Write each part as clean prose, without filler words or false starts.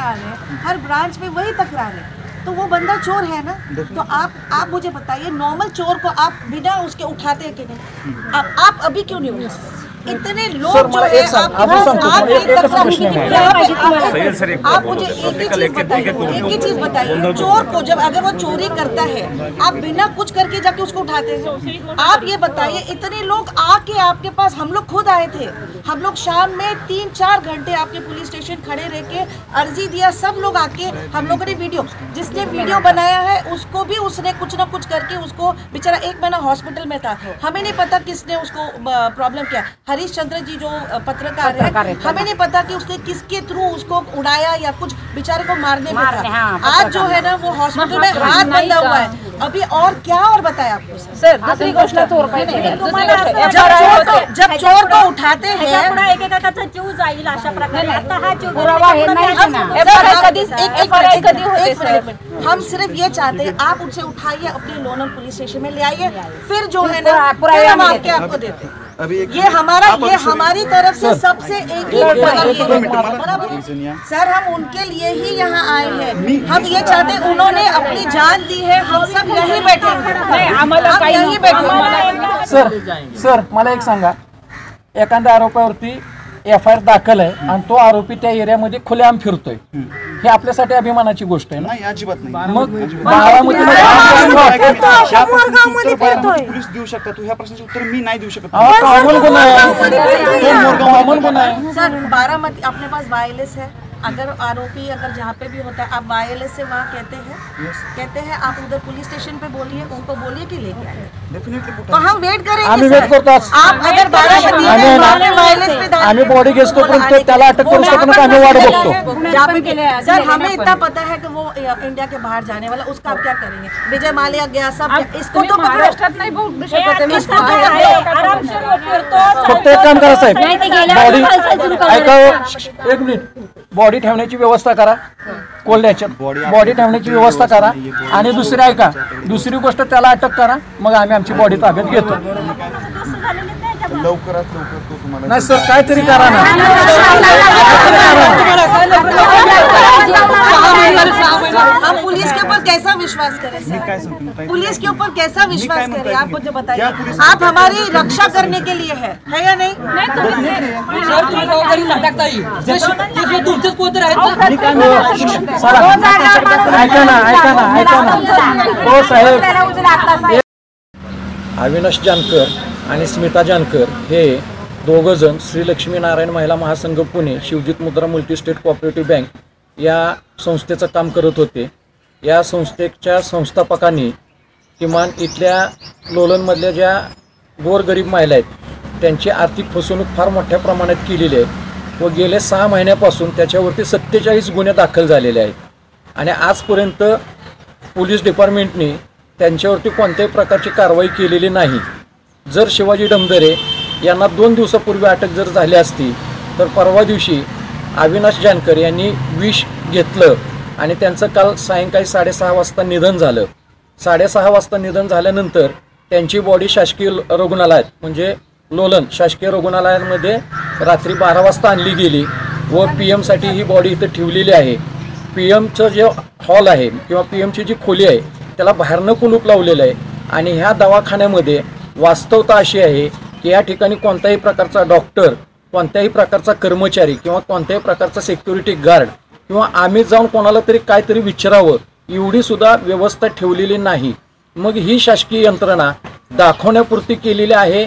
आ रहे हैं, हर ब्रांच में वही तकरार है, तो वो बंदा चोर है ना। तो आप मुझे बताइए, नॉर्मल चोर को आप बिना उसके उठाते हैं कि नहीं? आप अभी क्यों नहीं उठाते? इतने लोग जो है, आप मुझे एक ही चीज बताइए, चोर को जब अगर वो चोरी करता है, आप बिना कुछ करके जाके उसको उठाते हैं? आप ये बताइए, इतने लोग आके आपके पास, हम लोग खुद आए थे, हम लोग शाम में 3-4 घंटे आपके पुलिस स्टेशन खड़े रह के अर्जी दिया, सब लोग आके, हम लोगों ने वीडियो, जिसने वीडियो बनाया है उसको भी उसने कुछ ना कुछ करके, उसको बेचारा 1 महीना हॉस्पिटल में था, हमें नहीं पता किसने उसको प्रॉब्लम किया। हरीश चंद्र जी जो पत्रकार है, हमें नहीं पता कि उसने किसके थ्रू उसको उड़ाया या कुछ बेचारे को मारने में था। आज जो है ना वो हॉस्पिटल में हाथ बंधा हुआ है अभी, और क्या और बताया आपको सर? दूसरी गोष्ट, जब चोर को उठाते हैं, हम सिर्फ ये चाहते हैं आप उनसे उठाइए, अपने लोनल पुलिस स्टेशन में ले आइए, फिर जो है ना फिर हम आपको देते हैं। ये हमारी तरफ से सबसे एक ही सर, हम उनके लिए ही यहाँ आए हैं। हम ये चाहते हैं, उन्होंने अपनी जान दी है, हम सब यही बैठे सर मला एक सांगा, एखाद्या आरोपावरती FIR दाखल आहे आणि तो आरोपी त्या एरियामध्ये खुलेआम फिरतोय, हे आपल्यासाठी अभिमानाची गोष्ट आहे ना? अजिबात नाही। मग बारामतीमध्ये पोलीस देऊ शकतात, ह्या प्रश्नाचे उत्तर मी नाही देऊ शकत। कॉमन गुन्हा आहे सर। बारामती अपने पास वायरलेस है, अगर आरोपी अगर जहाँ पे भी होता है, आप वायरलेस से वहाँ कहते हैं आप उधर पुलिस स्टेशन पे बोलिए, उनको बोलिए कि लेके आए, तो हम वेट करेंगे। आम्ही वेट करतो। आप अगर आम्ही बॉडी घेतो पण त्याला अटक करू शकतो, आम्ही वाट बघतो। सर, हमें इतना पता है कि वो इंडिया के बाहर जाने वाला, उसका आप क्या करेंगे? विजय माल्या गया, सब इसको तो महाराष्ट्रात नाही बोलू शकत। फक्त एक काम करा साहेब, बॉडी ऐका, 1 मिनिट, बॉडी ठेवण्याची व्यवस्था करा, कोल्ह्याच्या बॉडी ठेवण्याची व्यवस्था करा, आणि दुसरी ऐका, दुसरी गोष्ट त्याला अटक करा, मग आम्ही आमची बॉडी ताब्यात घेतो। लवकरात लवकर तो तुम्हाला नाही सर, काहीतरी करा ना। हम पुलिस के ऊपर कैसा विश्वास करें? पुलिस के ऊपर कैसा विश्वास करें? आप मुझे बताइए, आप हमारी रक्षा करने के लिए है या नहीं? हो साहेब, अविनाश जानकर आणि स्मिता जानकर हे दोघं जण श्री लक्ष्मी नारायण महिला महासंघ पुणे, शिवजित मुद्रा मल्टी स्टेट कोऑपरेटिव्ह बँक या संस्थेचं काम करत होते। या संस्थेच्या संस्थापकांनी किमान इथल्या लोलनमधल्या ज्या गोरगरीब महिला आहेत त्यांची आर्थिक फसवणूक फार मोठ्या प्रमाणात केलेली आहे व गेल्या 6 महिन्यापासून त्याच्यावरती 47 गुन्हे दाखल झालेले आहेत आणि आजपर्यंत पोलीस डिपार्टमेंटने त्यांच्यावरती कोणत्याही प्रकारची कारवाई केलेली नाही। जर शिवाजी डमदरे यांना 2 दिवसापूर्वी अटक जर झाली असती तर परवा दिवशी अविनाश जानकर यांनी विष घेतलं आणि त्यांचं काल सायंकाळी 6:30 वाजता निधन झालं। 6:30 वाजता निधन झाल्यानंतर त्यांची बॉडी शासकीय रुग्णालयात म्हणजे लोलन शासकीय रुग्णालयामध्ये रात्री 12 वाजता आणली गेली व PM साठी ही बॉडी इथं ठेवलेली आहे। PM जे हॉल आहे किंवा PM जी खोली आहे त्याला बाहेरनं कुलूप लावलेलं आहे आणि ह्या दवाखान्यामध्ये वास्तवता अशी आहे की या ठिकाणी कोणत्याही प्रकारचा डॉक्टर, कोणत्याही प्रकारचा कर्मचारी किंवा कोणत्याही प्रकारचा सिक्युरिटी गार्ड किंवा आम्ही जाऊन कोणाला तरी काहीतरी विचारावं एवढी सुद्धा व्यवस्था ठेवलेली नाही। मग ही शासकीय यंत्रणा दाखवण्यापुरती केलेली आहे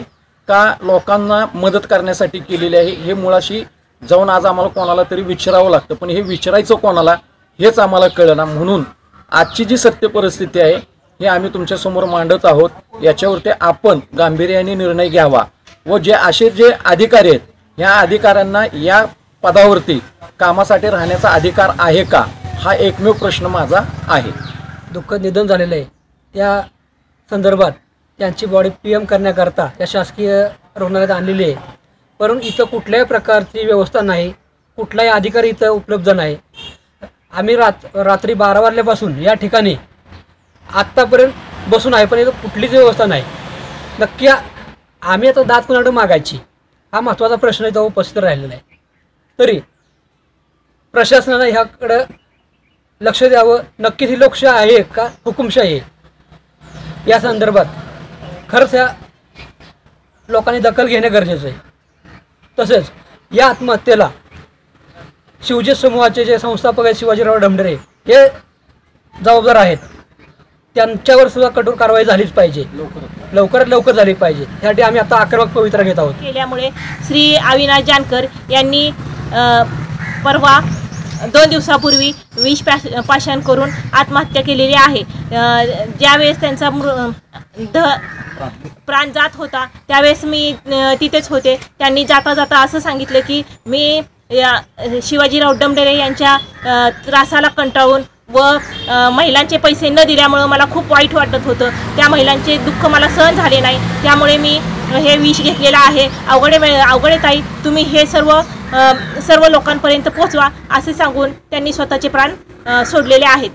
का लोकांना मदत करण्यासाठी केलेली आहे, हे मुळाशी जाऊन आज आम्हाला कोणाला तरी विचारावं लागतं, पण हे विचारायचं कोणाला हेच आम्हाला कळेना। म्हणून आजची जी सत्य परिस्थिती आहे हे आम्ही तुमच्या समोर मांडत आहोत। याच्यावरती आपण गांभीर्याने निर्णय घ्यावा व जे अधिकारी आहेत ह्या अधिकाऱ्यांना या पदावरती कामासाठी राहण्याचा अधिकार आहे का, हा एकमेव प्रश्न माझा आहे। दुःखद निधन झालेलं आहे त्या संदर्भात त्यांची बॉडी PM करण्याकरता या शासकीय रुग्णालयात आणलेली आहे, परंतु इथं कुठल्याही प्रकारची व्यवस्था नाही, कुठलाही अधिकारी इथं उपलब्ध नाही। आम्ही रात्री 12 वाजल्यापासून या ठिकाणी आत्तापर्यंत बसून आहे, पण इथं कुठलीच व्यवस्था नाही। नक्की आम्ही आता दात कोणाकडे मागायची हा महत्त्वाचा प्रश्न इथं उपस्थित राहिलेला आहे। तरी प्रशासनानं ह्याकडं लक्ष द्यावं. नक्कीच ही लोकशाही आहे का हुकुमशाही आहे या संदर्भात खरंच या लोकांनी दखल घेणे गरजेचं आहे. तसेच या आत्महत्येला शिवजी समूहाचे जे संस्थापक आहेत शिवाजीराव डमढरे हे जबाबदार आहेत. त्यांच्यावर सुद्धा कठोर कारवाई झालीच पाहिजे, लवकरात लवकर झाली पाहिजे. यासाठी आम्ही आता आक्रमक पवित्रा घेत आहोत. केल्यामुळे श्री अविनाश जानकर यांनी परवा 2 दिवसापूर्वी विष पाषाण करून आत्महत्या केलेली आहे. ज्यावेळेस त्यांचा प्राण जात होता त्यावेळेस मी तिथेच होते. त्यांनी जाता जाता असं सांगितलं की मी शिवाजीराव डमढरे यांच्या त्रासाला कंटाळून व महिलांचे पैसे न दिल्यामुळं मला खूप वाईट वाटत होतं. त्या महिलांचे दुःख मला सहन झाले नाही, त्यामुळे मी हे विष घेतलेलं आहे. अवघडे ताई, तुम्ही हे सर्व लोकांपर्यंत पोहोचवा असे सांगून त्यांनी स्वतःचे प्राण सोडलेले आहेत.